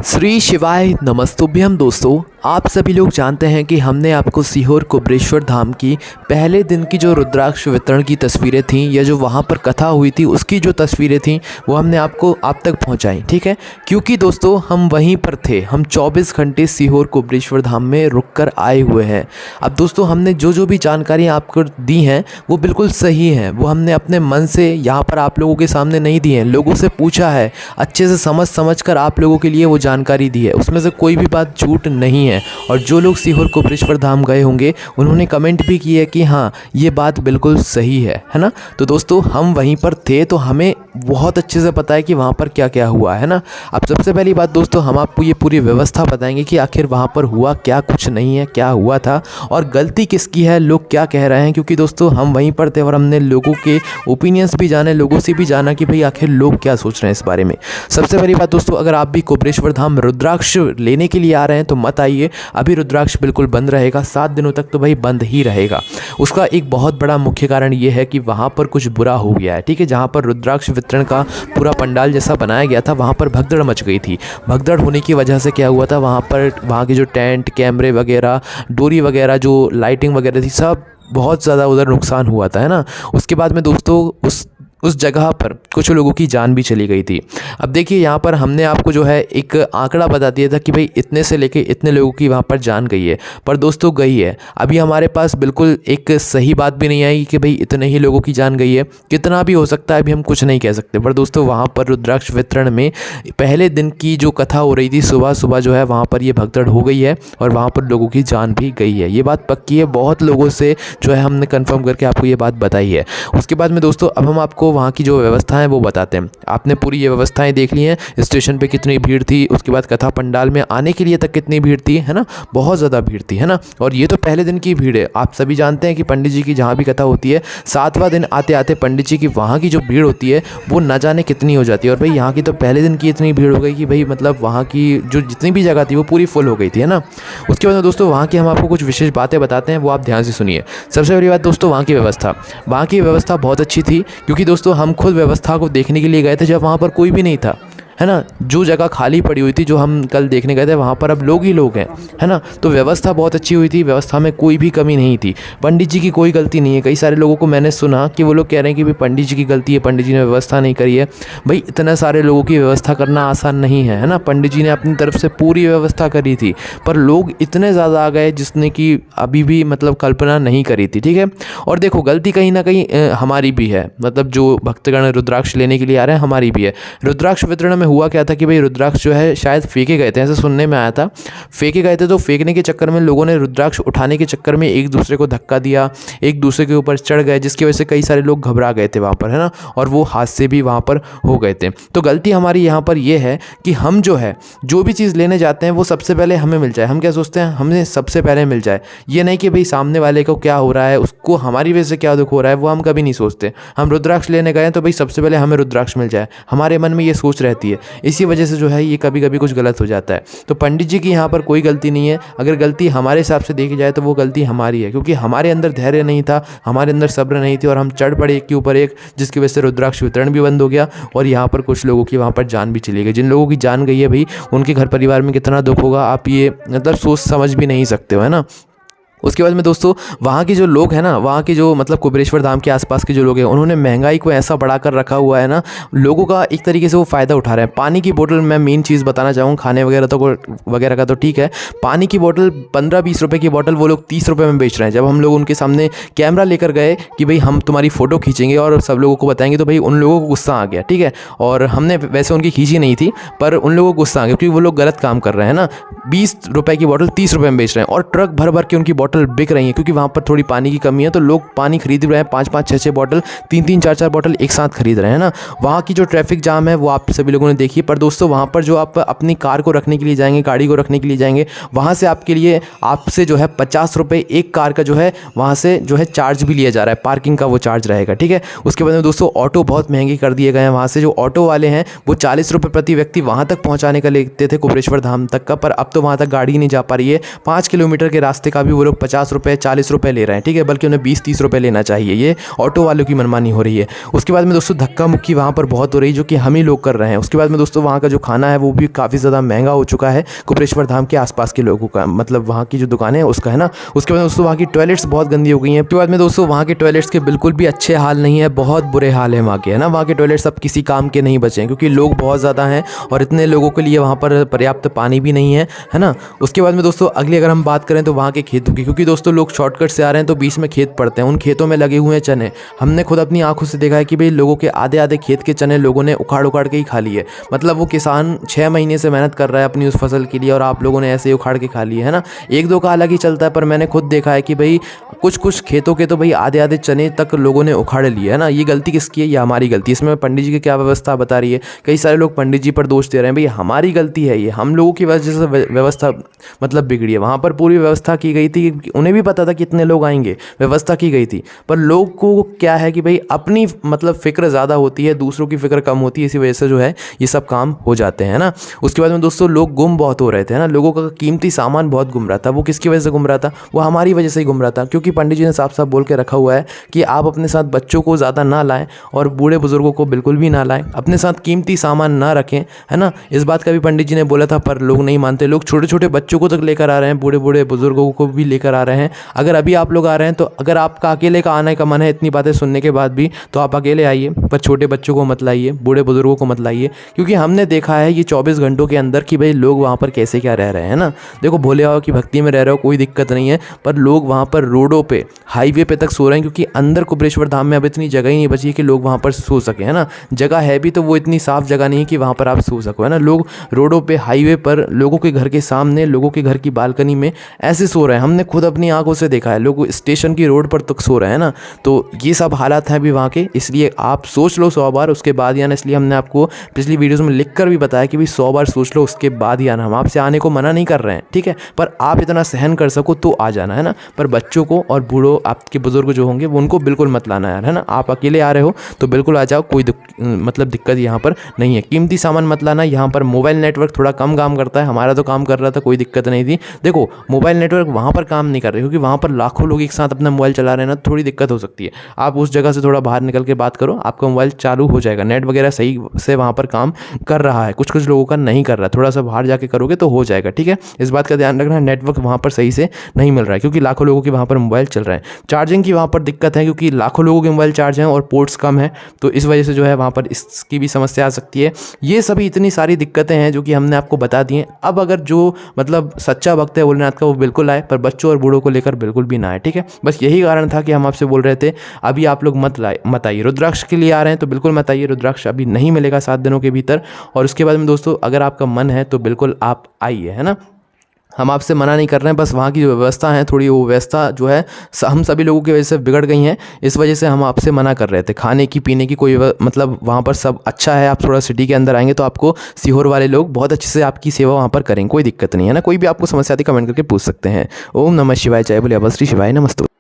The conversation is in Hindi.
श्री शिवाय नमस्तुभ्यम दोस्तों, आप सभी लोग जानते हैं कि हमने आपको सीहोर कुबरेश्वर धाम की पहले दिन की जो रुद्राक्ष वितरण की तस्वीरें थीं या जो वहाँ पर कथा हुई थी उसकी जो तस्वीरें थीं वो हमने आपको आप तक पहुँचाई। ठीक है, क्योंकि दोस्तों हम वहीं पर थे, हम 24 घंटे सीहोर कुबरेश्वर धाम में रुक कर आए हुए हैं। अब दोस्तों हमने जो भी जानकारी आपको दी हैं वो बिल्कुल सही हैं, वो हमने अपने मन से यहाँ पर आप लोगों के सामने नहीं दी हैं, लोगों से पूछा है, अच्छे से समझ कर आप लोगों के लिए वो जानकारी दी है, उसमें से कोई भी बात झूठ नहीं है। और जो लोग सीहोर कुबरेश्वर धाम गए होंगे उन्होंने कमेंट भी किया है कि हाँ ये बात बिल्कुल सही है ना। तो दोस्तों हम वहीं पर थे तो हमें बहुत अच्छे से पता है कि वहाँ पर क्या क्या हुआ है ना। अब सबसे पहली बात दोस्तों हम आपको ये पूरी व्यवस्था बताएंगे कि आखिर वहाँ पर हुआ क्या, कुछ नहीं है, क्या हुआ था और गलती किसकी है, लोग क्या कह रहे हैं। क्योंकि दोस्तों हम वहीं पर थे और हमने लोगों के ओपिनियंस भी जाने, लोगों से भी जाना कि भाई आखिर लोग क्या सोच रहे हैं इस बारे में। सबसे पहली बात दोस्तों, अगर आप भी कुबरेश्वर धाम रुद्राक्ष लेने के लिए आ रहे हैं तो मत आइए, अभी रुद्राक्ष बिल्कुल बंद रहेगा, 7 दिनों तक तो भाई बंद ही रहेगा। उसका एक बहुत बड़ा मुख्य कारण ये है कि वहाँ पर कुछ बुरा हो गया है। ठीक है, जहाँ पर रुद्राक्ष वितरण का पूरा पंडाल जैसा बनाया गया था वहाँ पर भगदड़ मच गई थी। भगदड़ होने की वजह से क्या हुआ था, वहाँ के जो टेंट, कैमरे वगैरह, डोरी वगैरह, जो लाइटिंग वगैरह थी, सब बहुत ज़्यादा उधर नुकसान हुआ था, है ना। उसके बाद में दोस्तों उस जगह पर कुछ लोगों की जान भी चली गई थी। अब देखिए यहाँ पर हमने आपको जो है एक आंकड़ा बता दिया था कि भाई इतने से लेके इतने लोगों की वहाँ पर जान गई है, पर दोस्तों गई है। अभी हमारे पास बिल्कुल एक सही बात भी नहीं आई कि भाई इतने ही लोगों की जान गई है, कितना भी हो सकता है अभी हम कुछ नहीं कह सकते। पर दोस्तों वहाँ पर रुद्राक्ष वितरण में पहले दिन की जो कथा हो रही थी, सुबह सुबह जो है वहाँ पर ये भगदड़ हो गई है और वहाँ पर लोगों की जान भी गई है। ये बात पक्की है, बहुत लोगों से जो है हमने कन्फर्म करके आपको ये बात बताई है। उसके बाद में दोस्तों अब हम आपको वहाँ की जो व्यवस्था है वो बताते हैं। आपने पूरी ये व्यवस्थाएं देख ली हैं, स्टेशन पे कितनी भीड़ थी, उसके बाद कथा पंडाल में आने के लिए तक कितनी भीड़ थी, है ना, बहुत ज़्यादा भीड़ थी, है ना। और ये तो पहले दिन की भीड़ है। आप सभी जानते हैं कि पंडित जी की जहाँ भी कथा होती है 7वां दिन आते आते पंडित जी की वहाँ की जो भीड़ होती है वो न जाने कितनी हो जाती है। और भाई यहाँ की तो पहले दिन की इतनी भीड़ हो गई कि भाई मतलब वहाँ की जो जितनी भी जगह थी वो पूरी फुल हो गई थी, है ना। उसके बाद दोस्तों वहाँ की हम आपको कुछ विशेष बातें बताते हैं, वो आप ध्यान से सुनिए। सबसे पहली बात दोस्तों वहाँ की व्यवस्था बहुत अच्छी थी, क्योंकि दोस्तों हम खुद व्यवस्था को देखने के लिए गए थे जब वहाँ पर कोई भी नहीं था, है ना। जो जगह खाली पड़ी हुई थी, जो हम कल देखने गए थे, वहाँ पर अब लोग ही लोग हैं, है ना। तो व्यवस्था बहुत अच्छी हुई थी, व्यवस्था में कोई भी कमी नहीं थी, पंडित जी की कोई गलती नहीं है। कई सारे लोगों को मैंने सुना कि वो लोग कह रहे हैं कि भाई पंडित जी की गलती है, पंडित जी ने व्यवस्था नहीं करी है। भाई इतने सारे लोगों की व्यवस्था करना आसान नहीं है, है ना। पंडित जी ने अपनी तरफ से पूरी व्यवस्था करी थी, पर लोग इतने ज़्यादा आ गए जिसने कि अभी भी मतलब कल्पना नहीं करी थी। ठीक है, और देखो गलती कहीं ना कहीं हमारी भी है, मतलब जो भक्तगण रुद्राक्ष लेने के लिए आ रहे हैं हमारी भी है। रुद्राक्ष वितरण में हुआ क्या था कि भाई रुद्राक्ष जो है शायद फेंके गए थे, ऐसे सुनने में आया था, फेंके गए थे। तो फेंकने के चक्कर में लोगों ने रुद्राक्ष उठाने के चक्कर में एक दूसरे को धक्का दिया, एक दूसरे के ऊपर चढ़ गए, जिसकी वजह से कई सारे लोग घबरा गए थे वहाँ पर, है ना। और वो हादसे भी वहाँ पर हो गए थे। तो गलती हमारी यहाँ पर ये है कि हम जो है जो भी चीज़ लेने जाते हैं वो सबसे पहले हमें मिल जाए। हम क्या सोचते हैं, हमें सबसे पहले मिल जाए, ये नहीं कि भाई सामने वाले को क्या हो रहा है, उसको हमारी वजह से क्या दुख हो रहा है, वो हम कभी नहीं सोचते। हम रुद्राक्ष लेने गए तो भाई सबसे पहले हमें रुद्राक्ष मिल जाए, हमारे मन में ये सोच रहती है। इसी वजह से जो है ये कभी कभी कुछ गलत हो जाता है। तो पंडित जी की यहाँ पर कोई गलती नहीं है। अगर गलती हमारे हिसाब से देखी जाए तो वो गलती हमारी है, क्योंकि हमारे अंदर धैर्य नहीं था, हमारे अंदर सब्र नहीं थी और हम चढ़ पड़े एक के ऊपर एक, जिसकी वजह से रुद्राक्ष वितरण भी बंद हो गया और यहाँ पर कुछ लोगों की वहाँ पर जान भी चली गई। जिन लोगों की जान गई है भाई उनके घर परिवार में कितना दुख होगा आप ये मतलब सोच समझ भी नहीं सकते हो, है ना। उसके बाद में दोस्तों वहाँ के जो लोग हैं ना, वहाँ के जो मतलब कुबरेश्वर धाम के आसपास के जो लोग हैं, उन्होंने महंगाई को ऐसा बढ़ा कर रखा हुआ है ना, लोगों का एक तरीके से वो फ़ायदा उठा रहे हैं। पानी की बोतल, मैं मेन चीज़ बताना चाहूँ, खाने वगैरह का तो ठीक है, पानी की बोतल 15-20 रुपये की बोतल वो लोग 30 रुपये में बेच रहे हैं। जब हम लोग उनके सामने कैमरा लेकर गए कि भाई हम तुम्हारी फ़ोटो खींचेंगे और सब लोगों को बताएंगे, तो भाई उन लोगों को गुस्सा आ गया। ठीक है, और हमने वैसे उनकी खींची नहीं थी, पर उन लोगों को गुस्सा आ गया क्योंकि वो लोग गलत काम कर रहे हैं ना। 20 रुपये की बोतल 30 रुपये में बेच रहे हैं और ट्रक भर भर के उनकी बोतल बिक रही है, क्योंकि वहाँ पर थोड़ी पानी की कमी है। तो लोग पानी खरीद रहे हैं, 5-5, 6-6 बोतल, 3-3, 4-4 बोतल एक साथ खरीद रहे हैं ना। वहाँ की जो ट्रैफिक जाम है वो आप सभी लोगों ने देखी। पर दोस्तों वहाँ पर जो आप अपनी कार को रखने के लिए जाएंगे, गाड़ी को रखने के लिए जाएंगे, वहाँ से आपसे जो है 50 रुपये एक कार का जो है वहाँ से जो है चार्ज भी लिया जा रहा है, पार्किंग का वो चार्ज रहेगा। ठीक है, उसके बाद में दोस्तों ऑटो बहुत महंगे कर दिए गए हैं। वहाँ से जो ऑटो वाले हैं वो 40 रुपये प्रति व्यक्ति वहाँ तक पहुँचाने का लेते थे कुबरेश्वर धाम तक का, पर अब तो वहाँ तक गाड़ी नहीं जा पा रही है। 5 किलोमीटर के रास्ते का भी वो लोग 50 रुपये 40 रुपये ले रहे हैं, ठीक है, बल्कि उन्हें 20-30 रुपये लेना चाहिए। ये ऑटो वालों की मनमानी हो रही है। उसके बाद में दोस्तों धक्का मुक्की वहाँ पर बहुत हो रही है, जो कि हम ही लोग कर रहे हैं। उसके बाद में दोस्तों वहाँ का जो खाना है वो भी काफ़ी ज़्यादा महंगा हो चुका है कुबरेश्वर धाम के आसपास के लोगों का, मतलब वहाँ की जो दुकानें हैं उसका, है ना। उसके बाद दोस्तों वहाँ की टॉयलेट्स बहुत गंदी हो गई हैं। उसके बाद में दोस्तों वहाँ के टॉयलेट्स के बिल्कुल भी अच्छे हाल नहीं है, बहुत बुरे हाल है वहाँ के, है ना। वहाँ के टॉयलेट्स अब किसी काम के नहीं बचे हैं, क्योंकि लोग बहुत ज़्यादा हैं और इतने लोगों के लिए वहाँ पर पर्याप्त पानी भी नहीं है ना। उसके बाद में दोस्तों अगली अगर हम बात करें तो वहाँ के खेतों की, क्योंकि दोस्तों लोग शॉर्टकट से आ रहे हैं तो बीच में खेत पड़ते हैं, उन खेतों में लगे हुए हैं चने। हमने खुद अपनी आंखों से देखा है कि भाई लोगों के आधे आधे खेत के चने लोगों ने उखाड़ के ही खा लिए। मतलब वो किसान 6 महीने से मेहनत कर रहा है अपनी उस फसल के लिए और आप लोगों ने ऐसे ही उखाड़ के खा लिए, है ना। एक दो का अलग ही चलता है, पर मैंने खुद देखा है कि भाई कुछ खेतों के तो भाई आधे आधे चने तक लोगों ने उखाड़ लिए, है ना। ये गलती किसकी है? ये हमारी गलती है। इसमें पंडित जी की क्या व्यवस्था बता रही है? कई सारे लोग पंडित जी पर दोष दे रहे हैं, भाई हमारी गलती है, ये हम लोगों की वजह से व्यवस्था मतलब बिगड़ी है। वहाँ पर पूरी व्यवस्था की गई थी, उन्हें भी पता था कितने लोग आएंगे, व्यवस्था की गई थी, पर लोग को क्या है कि भाई अपनी मतलब फ़िक्र ज़्यादा होती है, दूसरों की फ़िक्र कम होती है, इसी वजह से जो है ये सब काम हो जाते हैं ना। उसके बाद में दोस्तों लोग गुम बहुत हो रहे थे, है ना। लोगों का कीमती सामान बहुत गुम रहा था। वो किसकी वजह से गुम रहा था? वो हमारी वजह से ही गुम रहा था, क्योंकि पंडित जी ने साफ साफ बोल के रखा हुआ है कि आप अपने साथ बच्चों को ज़्यादा ना लाएं और बूढ़े बुजुर्गों को बिल्कुल भी ना लाएं, अपने साथ कीमती सामान ना रखें, है ना। इस बात का भी पंडित जी ने बोला था, पर लोग नहीं मानते। लोग छोटे छोटे बच्चों को तक लेकर आ रहे हैं, बूढ़े बूढ़े बुजुर्गों को भी लेकर आ रहे हैं। अगर अभी आप लोग आ रहे हैं तो अगर आपका अकेले का आने का मन है इतनी बातें सुनने के बाद भी, तो आप अकेले आइए, पर छोटे बच्चों को मत लाइए, बूढ़े बुजुर्गों को मत लाइए, क्योंकि हमने देखा है ये 24 घंटों के अंदर कि भाई लोग वहाँ पर कैसे क्या रह रहे हैं ना। देखो भोले बाबा की भक्ति में रह रहे हो, कोई दिक्कत नहीं है, पर लोग वहाँ पर रोडों पे हाईवे पे तक सो रहे हैं, क्योंकि अंदर कुबरेश्वर धाम में अब इतनी जगह ही नहीं बची है कि लोग वहाँ पर सो सके, है ना। जगह है भी तो वो इतनी साफ जगह नहीं है कि वहाँ पर आप सो सको, है ना। लोग रोडों पे हाईवे पर लोगों के घर के सामने, लोगों के घर की बालकनी में ऐसे सो रहे हैं। हमने खुद अपनी आंखों से देखा है, लोग स्टेशन की रोड पर तक सो रहे हैं ना। तो ये सब हालात हैं अभी वहाँ के, इसलिए आप सोच लो 100 बार उसके बाद ही आना। इसलिए हमने आपको पिछली वीडियोस में लिख कर भी बताया कि भाई 100 बार सोच लो उसके बाद ही आना। हम आपसे आने को मना नहीं कर रहे हैं, ठीक है, पर आप इतना सहन कर सको तो आ जाना, है ना। पर बच्चों को और बूढ़ों आपके बुजुर्ग जो होंगे उनको बिल्कुल मत लाना यार, है ना। आप अकेले आ रहे हो तो बिल्कुल आ जाओ, कोई मतलब दिक्कत यहाँ पर नहीं है। कीमती सामान मत लाना। यहाँ पर मोबाइल नेटवर्क थोड़ा कम काम करता है, हमारा तो काम कर रहा था, कोई दिक्कत नहीं थी। देखो मोबाइल नेटवर्क वहाँ पर काम नहीं कर रहे, क्योंकि वहाँ पर लाखों लोग एक साथ अपना मोबाइल चला रहे हैं ना, थोड़ी दिक्कत हो सकती है। आप उस जगह से थोड़ा बाहर निकल के बात करो, आपका मोबाइल चालू हो जाएगा, नेट वगैरह सही से वहाँ पर काम कर रहा है। कुछ लोगों का नहीं कर रहा है, थोड़ा सा बाहर जाके करोगे तो हो जाएगा, ठीक है। इस बात का ध्यान रखना, नेटवर्क वहाँ पर सही से नहीं मिल रहा है, क्योंकि लाखों लोगों के वहाँ पर मोबाइल चल रहे हैं। चार्जिंग की वहाँ पर दिक्कत है, क्योंकि लाखों लोगों के मोबाइल चार्ज हैं और पोर्ट्स कम है, तो इस वजह से जो है वहाँ पर इसकी भी समस्या आ सकती है। ये सभी इतनी सारी दिक्कतें हैं जो कि हमने आपको बता दी हैं। अब अगर जो मतलब सच्चा भक्त है भोलेनाथ का वो बिल्कुल आए, पर बच्चों और बूढ़ों को लेकर बिल्कुल भी ना आए, ठीक है। बस यही कारण था कि हम आपसे बोल रहे थे अभी आप लोग मत आइए। रुद्राक्ष के लिए आ रहे हैं तो बिल्कुल मत आइए, रुद्राक्ष अभी नहीं मिलेगा 7 दिनों के भीतर। और उसके बाद में दोस्तों अगर आपका मन है तो बिल्कुल आप आइए, है ना। हम आपसे मना नहीं कर रहे हैं, बस वहाँ की जो व्यवस्था है थोड़ी, वो व्यवस्था जो है हम सभी लोगों की वजह से बिगड़ गई हैं, इस वजह से हम आपसे मना कर रहे थे। खाने की पीने की कोई मतलब वहाँ पर सब अच्छा है। आप थोड़ा सिटी के अंदर आएंगे तो आपको सीहोर वाले लोग बहुत अच्छे से आपकी सेवा वहाँ पर करेंगे, कोई दिक्कत नहीं है ना। कोई भी आपको समस्या आती कमेंट करके पूछ सकते हैं। ओम नमः शिवाय, जय बोले अभय श्री शिवाय, नमस्ते।